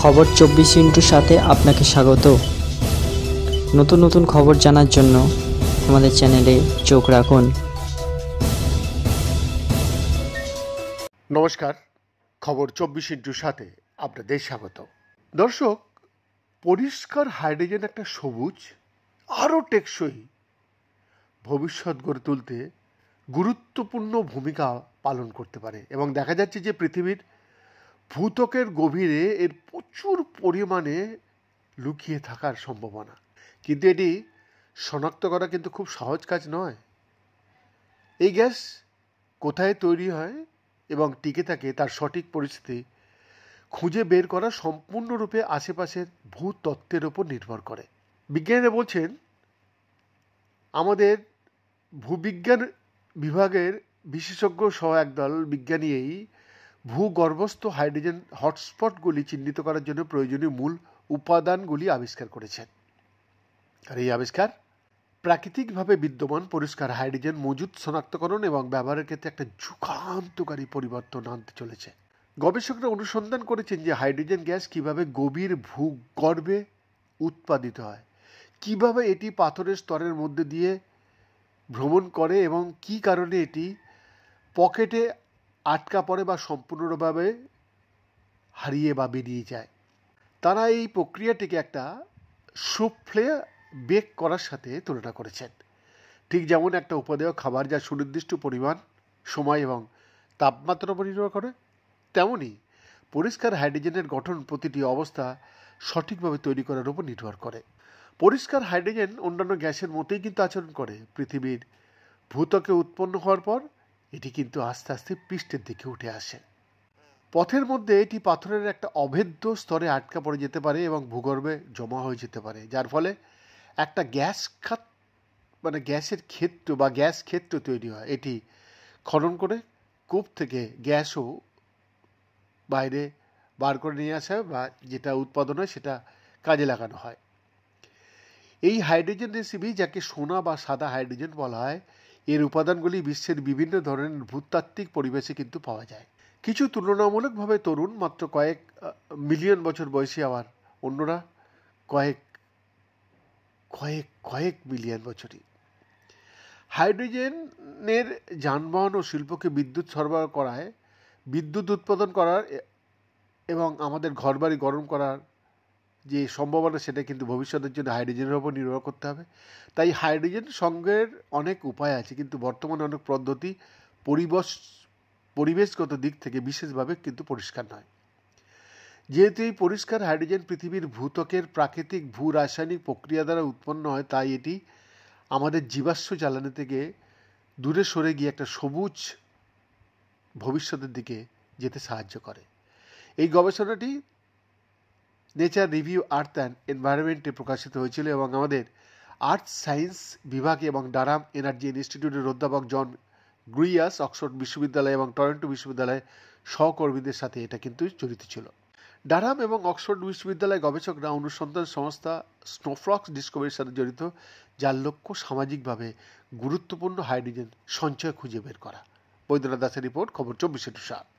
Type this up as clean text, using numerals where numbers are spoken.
খবর 24 সাথে আপনাকে স্বাগত। নতুন নতুন খবর জানার জন্য আমাদের চ্যানেলে চোখ রাখুন। নমস্কার, খবর 24 আপনাদের স্বাগত। দর্শক, পরিষ্কার হাইড্রোজেন একটা সবুজ আরও টেকসই ভবিষ্যৎ গড়ে তুলতে গুরুত্বপূর্ণ ভূমিকা পালন করতে পারে এবং দেখা যাচ্ছে যে পৃথিবীর ভূত্বকের গভীরে এর প্রচুর পরিমাণে লুকিয়ে থাকার সম্ভাবনা। কিন্তু এটি শনাক্ত করা কিন্তু খুব সহজ কাজ নয়। এই গ্যাস কোথায় তৈরি হয় এবং টিকে থাকে তার সঠিক পরিস্থিতি খুঁজে বের করা সম্পূর্ণরূপে আশেপাশের ভূতত্ত্বের ওপর নির্ভর করে। বিজ্ঞানীরা বলছেন, আমাদের ভূবিজ্ঞান বিভাগের বিশেষজ্ঞ সহ একদল বিজ্ঞানী এই ভূগর্ভস্থ হাইড্রোজেন হটস্পটগুলি চিহ্নিত করার জন্য প্রয়োজনীয় মূল উপাদানগুলি আবিষ্কার করেছেন। আর এই আবিষ্কার প্রাকৃতিকভাবে বিদ্যমান পরিষ্কার হাইড্রোজেন মজুদ শনাক্তকরণ এবং ব্যবহারের ক্ষেত্রে একটা যুগান্তকারী পরিবর্তন আনতে চলেছে। গবেষকরা অনুসন্ধান করেছেন যে হাইড্রোজেন গ্যাস কিভাবে গভীর ভূগর্ভে উৎপাদিত হয়, কিভাবে এটি পাথরের স্তরের মধ্যে দিয়ে ভ্রমণ করে এবং কী কারণে এটি পকেটে আটকা পড়ে বা সম্পূর্ণভাবে হারিয়ে বা বেরিয়ে যায়। তারা এই প্রক্রিয়াটিকে একটা সুফ্লে বেক করার সাথে তুলনা করেছেন। ঠিক যেমন একটা উপাদেয় খাবার যা সুনির্দিষ্ট পরিমাণ, সময় এবং তাপমাত্রার উপর নির্ভর করে, তেমনই পরিষ্কার হাইড্রোজেনের গঠন প্রতিটি অবস্থা সঠিকভাবে তৈরি করার উপর নির্ভর করে। পরিষ্কার হাইড্রোজেন অন্যান্য গ্যাসের মতোই কিন্তু আচরণ করে। পৃথিবীর ভূত্বকে উৎপন্ন হওয়ার পর এটি কিন্তু আস্তে আস্তে পৃষ্ঠের দিকে উঠে আসে। পথের মধ্যে এটি পাথরের একটা অভেদ্য স্তরে আটকা পড়ে যেতে পারে এবং ভূগর্ভে জমা হয়ে যেতে পারে, যার ফলে একটা গ্যাসের ক্ষেত্র বা গ্যাস ক্ষেত্র তৈরি হয়। এটি খনন করে কূপ থেকে গ্যাসও বাইরে বার করে নিয়ে আসা বা যেটা উৎপাদন হয় সেটা কাজে লাগানো হয়। এই হাইড্রোজেন রেসিপি, যাকে সোনা বা সাদা হাইড্রোজেন বলা হয়, এর উপাদানগুলি বিশ্বের বিভিন্ন ধরনের ভূতাত্ত্বিক পরিবেশে কিন্তু পাওয়া যায়। কিছু তুলনামূলকভাবে তরুণ, মাত্র কয়েক মিলিয়ন বছর বয়সী, আবার অন্যরা কয়েক কয়েক কয়েক মিলিয়ন বছরই। হাইড্রোজেনের যানবাহন ও শিল্পকে বিদ্যুৎ সরবরাহ করায়, বিদ্যুৎ উৎপাদন করার এবং আমাদের ঘরবাড়ি গরম করার যে সম্ভাবনা, সেটা কিন্তু ভবিষ্যতের জন্য হাইড্রোজেনের উপর নির্ভর করতে হবে। তাই হাইড্রোজেন সংগ্রহের অনেক উপায় আছে, কিন্তু বর্তমানে অনেক পদ্ধতি পরিবেশগত দিক থেকে বিশেষভাবে কিন্তু পরিষ্কার নয়। যেহেতু এই পরিষ্কার হাইড্রোজেন পৃথিবীর ভূত্বকের প্রাকৃতিক ভূ রাসায়নিক প্রক্রিয়া দ্বারা উৎপন্ন হয়, তাই এটি আমাদের জীবাশ্ম জ্বালানি থেকে দূরে সরে গিয়ে একটা সবুজ ভবিষ্যতের দিকে যেতে সাহায্য করে। এই গবেষণাটি নেচার রিভিউ আর্থ অ্যান্ড এনভায়রনমেন্টে প্রকাশিত হয়েছিল এবং আমাদের আর্থ সায়েন্স বিভাগে এবং ডারহাম এনার্জি ইনস্টিটিউটের অধ্যাপক জন গ্রুইয়াস, অক্সফোর্ড বিশ্ববিদ্যালয় এবং টরন্টো বিশ্ববিদ্যালয়ের সহকর্মীদের সাথে এটা কিন্তু জড়িত ছিল। ডারহাম এবং অক্সফোর্ড বিশ্ববিদ্যালয়ের গবেষকরা অনুসন্ধান সংস্থা স্নোফ্লক্স ডিসকভারির সাথে জড়িত, যার লক্ষ্য সামাজিকভাবে গুরুত্বপূর্ণ হাইড্রোজেন সঞ্চয় খুঁজে বের করা। বৈদ্যনাথ দাসের রিপোর্ট, খবর 24।